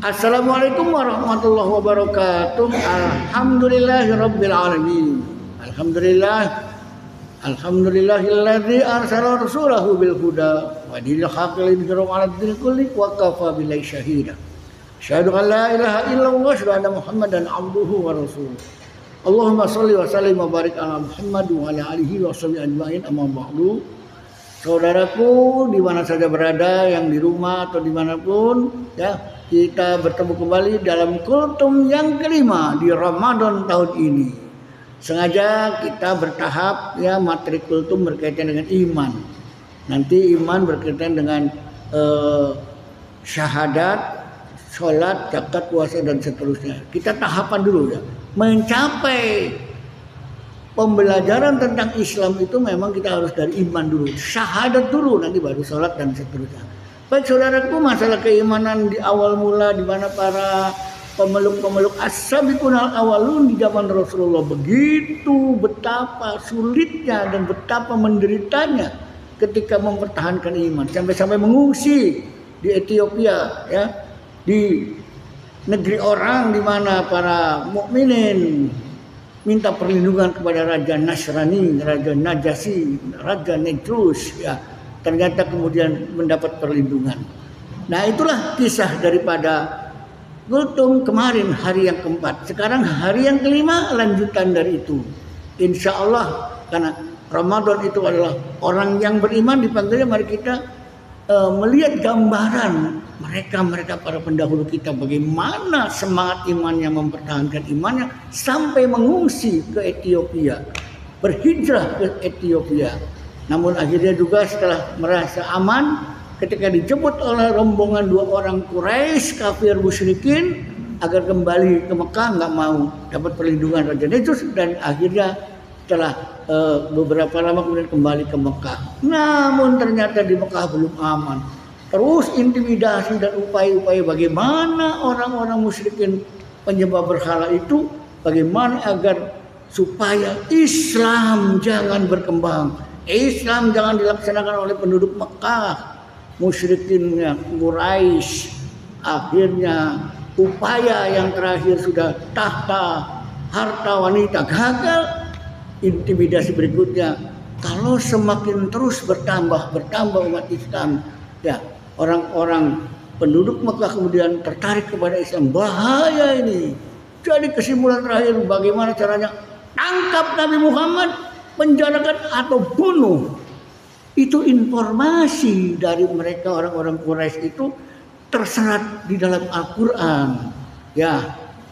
Assalamualaikum warahmatullahi wabarakatuh. Alhamdulillahirabbil alamin. Alhamdulillahilladzi arsala rasulahu bil huda wa dinil haqqi liyudhhirahu 'ala ad-dini kulli wa kafa billahi shahida. Asyhadu an la ilaha illallah wa asyhadu anna Muhammadan 'abduhu wa rasuluh. Allahumma shalli wa sallim wa barik ala Muhammad wa ala alihi wa sahbihi ajmain. Amma ba'du. Saudaraku, di mana saja berada, yang di rumah atau dimanapun, ya, kita bertemu kembali dalam kultum yang kelima di Ramadan tahun ini. Sengaja kita bertahap, ya, materi kultum berkaitan dengan iman. Nanti iman berkaitan dengan syahadat, sholat, zakat, puasa dan seterusnya. Kita tahapan dulu, ya, mencapai pembelajaran tentang Islam itu memang kita harus dari iman dulu, syahadat dulu, nanti baru sholat dan seterusnya. Baik saudaraku, masalah keimanan di awal mula di mana para pemeluk-pemeluk as-sabiqun al-awwalun di zaman Rasulullah begitu betapa sulitnya dan betapa menderitanya ketika mempertahankan iman, sampai mengungsi di Ethiopia, ya, di negeri orang di mana para mukminin minta perlindungan kepada Raja Nasrani, Raja Najasi, Raja Negrus, ya, ternyata kemudian mendapat perlindungan. Nah, itulah kisah daripada kultum kemarin, hari yang keempat. Sekarang hari yang kelima, lanjutan dari itu. Insya Allah, karena Ramadan itu adalah orang yang beriman dipanggilnya, mari kita melihat gambaran mereka para pendahulu kita, bagaimana semangat imannya, mempertahankan imannya sampai mengungsi ke Ethiopia, berhijrah ke Ethiopia. Namun akhirnya juga setelah merasa aman, ketika dijemput oleh rombongan dua orang Quraisy kafir musyrikin agar kembali ke Mekah, nggak mau, dapat perlindungan Raja Negrus, dan akhirnya setelah beberapa lama kemudian kembali ke Mekah. Namun ternyata di Mekah belum aman. Terus intimidasi dan upaya-upaya bagaimana orang-orang musyrikin penyembah berhala itu, bagaimana agar supaya Islam jangan berkembang, Islam jangan dilaksanakan oleh penduduk Mekah, musyrikinnya Quraisy. Akhirnya upaya yang terakhir sudah tahta, harta wanita, gagal. Intimidasi berikutnya, kalau semakin terus bertambah umat Islam, ya, orang-orang penduduk Mekah kemudian tertarik kepada Islam, bahaya ini. Jadi kesimpulan terakhir, bagaimana caranya? Tangkap Nabi Muhammad, penjarakan atau bunuh. Itu informasi dari mereka, orang-orang Quraisy itu terserat di dalam Al-Quran. Ya,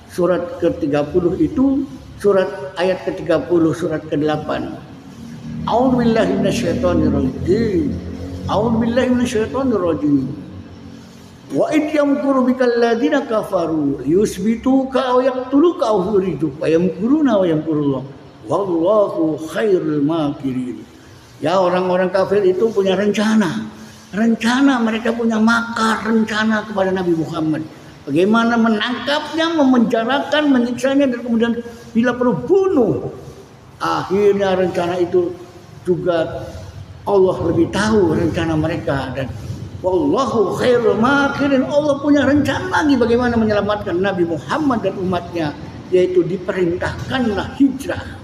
surat ke-30 itu, surat ayat ke-30, surat ke-8. A'udzubillahi minasyaitonirrajim. A'udzubillahi minasyaitonirrajim. Wa id yamkuru bikal ladzina kafaru yusbituka aw yaqtuluka aw yuriduka wa yamkuruna wa yamkurullah wallahu khairul makirin. Ya, orang-orang kafir itu punya rencana, mereka punya makar, rencana kepada Nabi Muhammad. Bagaimana menangkapnya, memenjarakan, menyiksanya, dan kemudian bila perlu bunuh. Akhirnya rencana itu juga Allah lebih tahu rencana mereka, dan wallahu khairul makirin. Allah punya rencana lagi bagaimana menyelamatkan Nabi Muhammad dan umatnya, yaitu diperintahkanlah hijrah.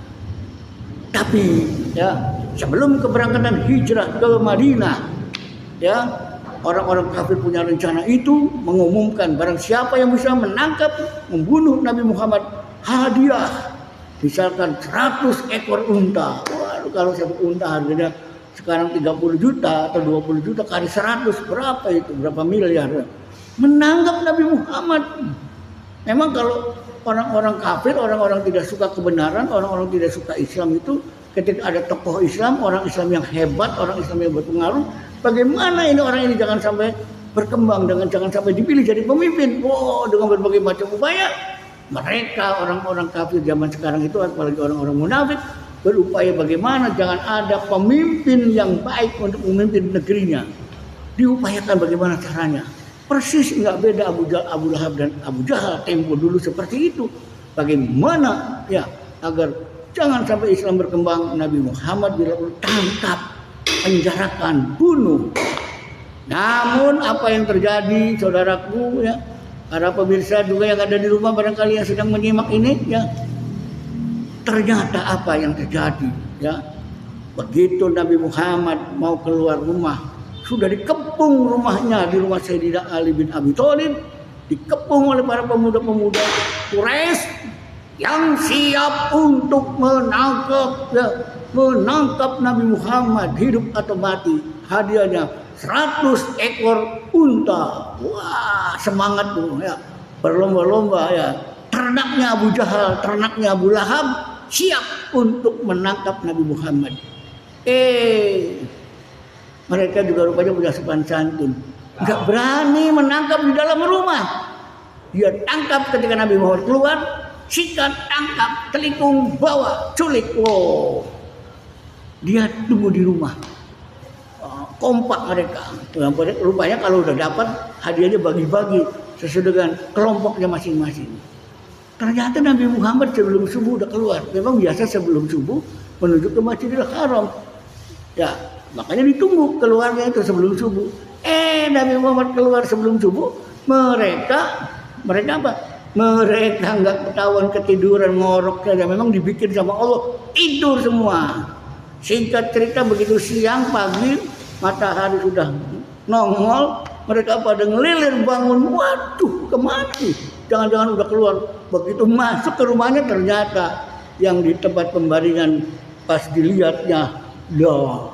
Tapi, ya, sebelum keberangkatan hijrah ke Madinah, ya, orang-orang kafir punya rencana itu, mengumumkan barang siapa yang bisa menangkap, membunuh Nabi Muhammad, hadiah. Misalkan 100 ekor unta. Waduh, kalau satu unta harganya sekarang 30 juta atau 20 juta kali 100, berapa itu? Berapa miliar? Menangkap Nabi Muhammad. Memang kalau orang-orang kafir, orang-orang tidak suka kebenaran, orang-orang tidak suka Islam itu, ketika ada tokoh Islam, orang Islam yang hebat, orang Islam yang berpengaruh, bagaimana ini orang ini jangan sampai berkembang, jangan sampai dipilih jadi pemimpin. Wow, dengan berbagai macam upaya, mereka orang-orang kafir zaman sekarang itu, apalagi orang-orang munafik, berupaya bagaimana jangan ada pemimpin yang baik untuk memimpin negerinya. Diupayakan bagaimana caranya. Persis nggak beda Abu Lahab dan Abu Jahal tempo dulu seperti itu. Bagaimana, ya, agar jangan sampai Islam berkembang, Nabi Muhammad bila tangkap, penjarakan, bunuh. Namun apa yang terjadi, saudaraku, ya, para pemirsa juga yang ada di rumah barangkali yang sedang menyimak ini ya, ternyata apa yang terjadi ya, begitu Nabi Muhammad mau keluar rumah sudah dikepung rumahnya, di rumah Sayyidina Ali bin Abi Thalib dikepung oleh para pemuda-pemuda Quraisy yang siap untuk menangkap Nabi Muhammad hidup atau mati. Hadiahnya 100 ekor unta. Wah, semangat tuh ya, berlomba-lomba ya. Ternaknya Abu Jahal, ternaknya Abu Lahab siap untuk menangkap Nabi Muhammad. Mereka juga rupanya punya sopan santun. Enggak berani menangkap di dalam rumah. Dia tangkap ketika Nabi Muhammad keluar, sikat, tangkap, telikung, bawa, culik. Wow. Dia tunggu di rumah. Kompak mereka. Rupanya kalau udah dapat hadiahnya bagi-bagi sesuai dengan kelompoknya masing-masing. Ternyata Nabi Muhammad sebelum subuh udah keluar. Memang biasa sebelum subuh menuju ke Masjidil Haram. Ya, makanya ditunggu keluarnya itu sebelum subuh. Nabi Muhammad keluar sebelum subuh, mereka apa? Mereka nggak ketahuan ketiduran, ngorok saja. Memang dibikin sama Allah, tidur semua. Singkat cerita begitu siang pagi matahari sudah nongol, mereka pada ngelilir bangun. Waduh, kemana nih? Jangan-jangan udah keluar. Begitu masuk ke rumahnya ternyata yang di tempat pembaringan pas dilihatnya, loh,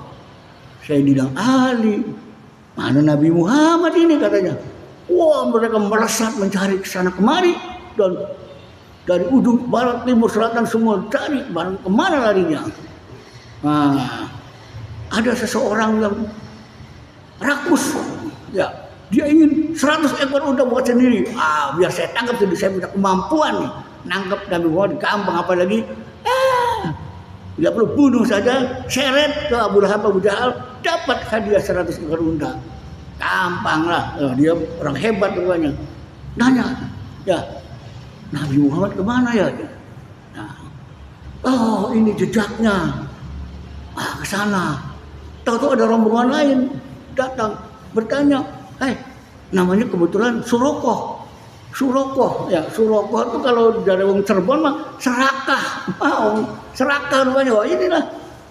Sayyidina Ali, mana Nabi Muhammad ini katanya. Wah, mereka melesat mencari ke sana kemari dan dari ujung barat timur selatan semua cari barang kemana larinya. Nah, ada seseorang yang rakus, ya, dia ingin 100 ekor unta buat sendiri. Biar saya tangkap, jadi saya punya kemampuan nih, nangkap Nabi Muhammad gampang, apalagi dia perlu bunuh saja, seret ke Abu Lahab, Abu Jahal, dapat hadiah 100 ekor unta. Gampang lah, dia orang hebat rupanya. Nanya, ya, Nabi Muhammad kemana ya? Nah, ini jejaknya. Ke sana. Tahu-tahu ada rombongan lain datang bertanya, namanya kebetulan Surokoh. Ya, Surokoh itu kalau dari wong Cirebon mah serakah. Serakah rupanya. Wah, inilah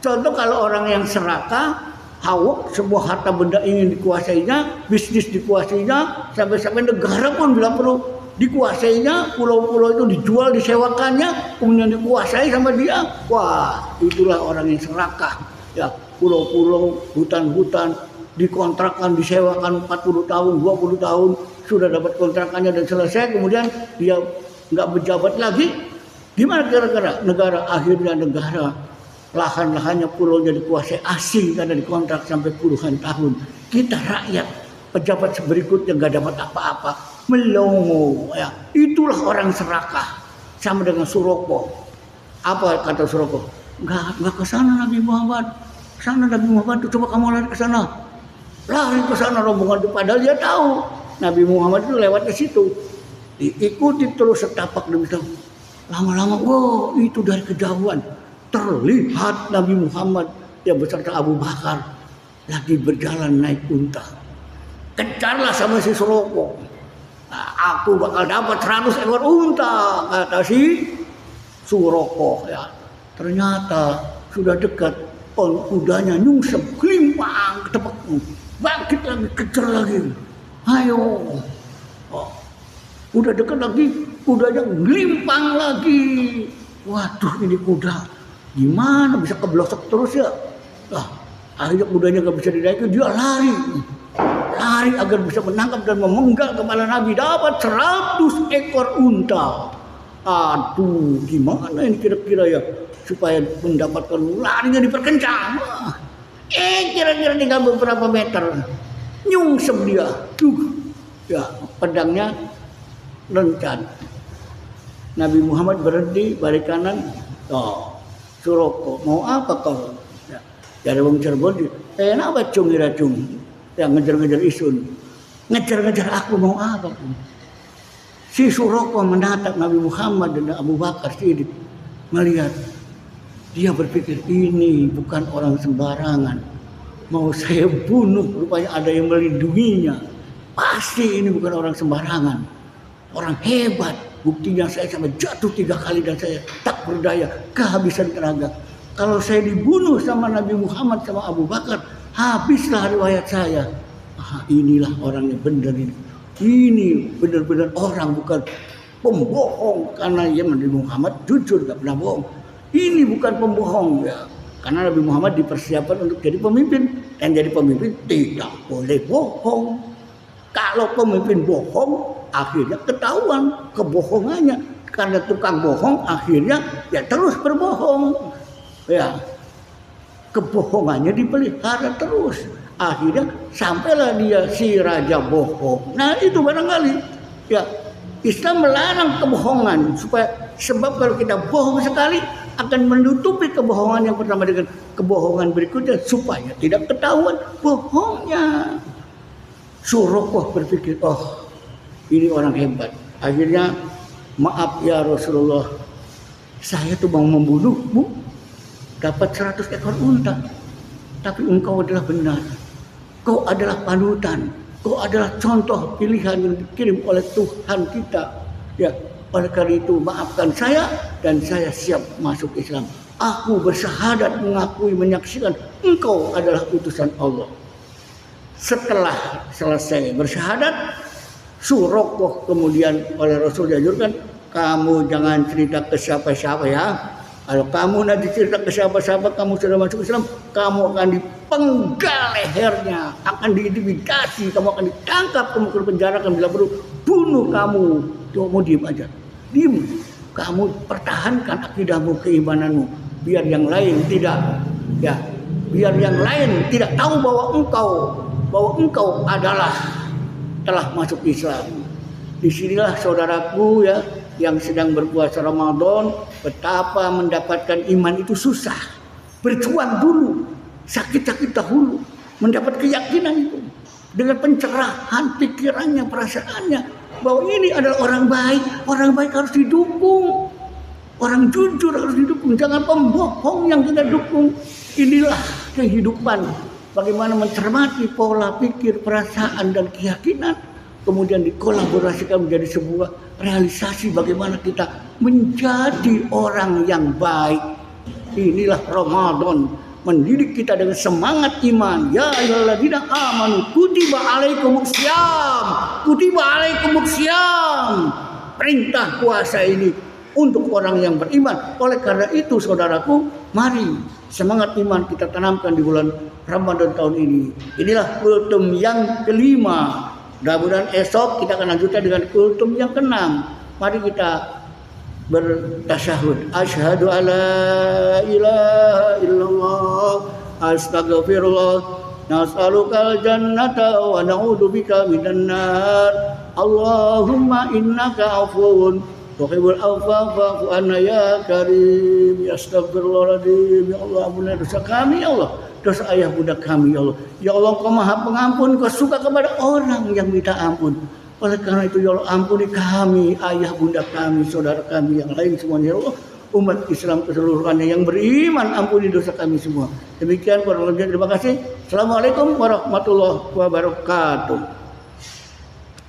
contoh kalau orang yang serakah, hawak, sebuah harta benda ingin dikuasainya, bisnis dikuasainya, sampai-sampai negara pun bila perlu dikuasainya, pulau-pulau itu dijual, disewakannya, kemudian dikuasai sama dia. Wah, itulah orang yang serakah. Ya, pulau-pulau, hutan-hutan dikontrakkan, disewakan 40 tahun, 20 tahun, sudah dapat kontrakannya dan selesai, kemudian dia nggak berjabat lagi. Gimana kira-kira negara? Akhirnya negara lahan-lahannya, pulaunya dikuasai asing karena dikontrak sampai puluhan tahun. Kita rakyat, pejabat berikutnya nggak dapat apa-apa, melongo. Ya, itulah orang serakah. Sama dengan Surokoh. Apa kata Surokoh? Nggak ke sana Nabi Muhammad. Sana Nabi Muhammad tuh, coba kamu lari ke sana. Lari ke sana rombongan itu, padahal dia tahu Nabi Muhammad itu lewat ke situ. Diikuti terus setapak demi setapak. Lama-lama, wow, itu dari kejauhan terlihat Nabi Muhammad yang beserta Abu Bakar lagi berjalan naik unta. Kejarlah sama si Surokoh. Aku bakal dapat 100 ekor unta, kata si Surokoh. Ya, ternyata sudah dekat, kudanya nyungsep, kelimpang, ketepek, bangkit lagi, kejar lagi. Ayo, udah dekat lagi, kudanya ngelimpang lagi. Waduh, ini kuda gimana bisa keblosok terus ya? Akhirnya kudanya gak bisa dinaiki, dia lari agar bisa menangkap dan memenggal kepala Nabi. Dapat 100 ekor unta. Aduh, gimana ini kira-kira ya supaya mendapatkan, larinya diperkencang. Kira-kira tinggal beberapa meter, nyungsep dia. Ya, pedangnya lencat. Nabi Muhammad berhenti, balik kanan. Surokoh, mau apa kau? Ya, dari wong Cirebon, kenapa cung iracung? Yang ngejar-ngejar isun, ngejar-ngejar aku, mau apa? Si Surokoh menatap Nabi Muhammad dan Abu Bakar Siddiq, melihat, dia berpikir ini bukan orang sembarangan, mau saya bunuh, rupanya ada yang melindunginya. Pasti ini bukan orang sembarangan. orang hebat. Buktinya saya sampai jatuh 3 kali dan saya tak berdaya, kehabisan tenaga. Kalau saya dibunuh sama Nabi Muhammad sama Abu Bakar, habislah riwayat saya. Inilah orang yang benar ini. Ini benar-benar orang, bukan pembohong. Karena ya Nabi Muhammad jujur, gak pernah bohong. Ini bukan pembohong ya. Karena Nabi Muhammad dipersiapkan untuk jadi pemimpin. Dan jadi pemimpin tidak boleh bohong. Kalau pemimpin bohong, akhirnya ketahuan kebohongannya. Karena tukang bohong, akhirnya ya terus berbohong. Ya, kebohongannya dipelihara terus. Akhirnya sampailah dia si raja bohong. Nah itu barangkali ya, Islam melarang kebohongan sebab kalau kita bohong sekali akan menutupi kebohongan yang pertama dengan kebohongan berikutnya supaya tidak ketahuan bohongnya. Suraqah berpikir, oh ini orang hebat. Akhirnya, maaf ya Rasulullah, saya tuh mau membunuhmu, dapat 100 ekor unta, tapi engkau adalah benar. Kau adalah panutan, kau adalah contoh pilihan yang dikirim oleh Tuhan kita. Ya, oleh karena itu maafkan saya dan saya siap masuk Islam. Aku bersyahadat mengakui menyaksikan engkau adalah utusan Allah. Setelah selesai bersyahadat, Suraqah kemudian oleh Rasul dianjurkan, kamu jangan cerita ke siapa-siapa ya. Kalau kamu nanti cerita ke siapa-siapa kamu sudah masuk Islam, kamu akan dipenggal lehernya, akan diintimidasi, kamu akan ditangkap, kamu ke penjara, kamu bila perlu bunuh kamu. Kamu diam aja, diam. Kamu pertahankan akidahmu, keimananmu, biar yang lain tidak, ya, biar yang lain tidak tahu bahwa engkau adalah telah masuk Islam. Disinilah saudaraku ya, yang sedang berpuasa Ramadan, betapa mendapatkan iman itu susah. Berjuang dulu, sakit-sakit dahulu, mendapat keyakinan itu. Dengan pencerahan pikirannya, perasaannya, bahwa ini adalah orang baik harus didukung. Orang jujur harus didukung, jangan pembohong yang kita dukung. Inilah kehidupan. Bagaimana mencermati pola pikir, perasaan, dan keyakinan. Kemudian dikolaborasikan menjadi sebuah realisasi bagaimana kita menjadi orang yang baik. Inilah Ramadan, mendidik kita dengan semangat iman. Ya ayyuhalladzina amanu kutiba alaikumusiyam. Kutiba alaikumusiyam. Perintah puasa ini untuk orang yang beriman. Oleh karena itu saudaraku, mari semangat iman kita tanamkan di bulan Ramadan tahun ini. Inilah kultum yang kelima. Mudah-mudahan esok kita akan lanjutkan dengan kultum yang keenam. Mari kita bertasyahud. Asyhadu alla ilaha illallah, astaghfirullah, nas'alukal jannata wa na'udzubika minan nar. Allahumma innaka afuwun tuhibbul afwa fa'fu anna ya karim. Ya astagfirullahaladzim. Ya Allah, ampuni dosa kami ya Allah, dosa ayah bunda kami ya Allah. Ya Allah, Kau Maha Pengampun, Kau suka kepada orang yang minta ampun. Oleh karena itu ya Allah, ampuni kami, ayah bunda kami, saudara kami yang lain semuanya ya Allah. Umat Islam keseluruhannya yang beriman, ampuni dosa kami semua. Demikian kurang lebihnya, terima kasih. Assalamualaikum warahmatullahi wabarakatuh.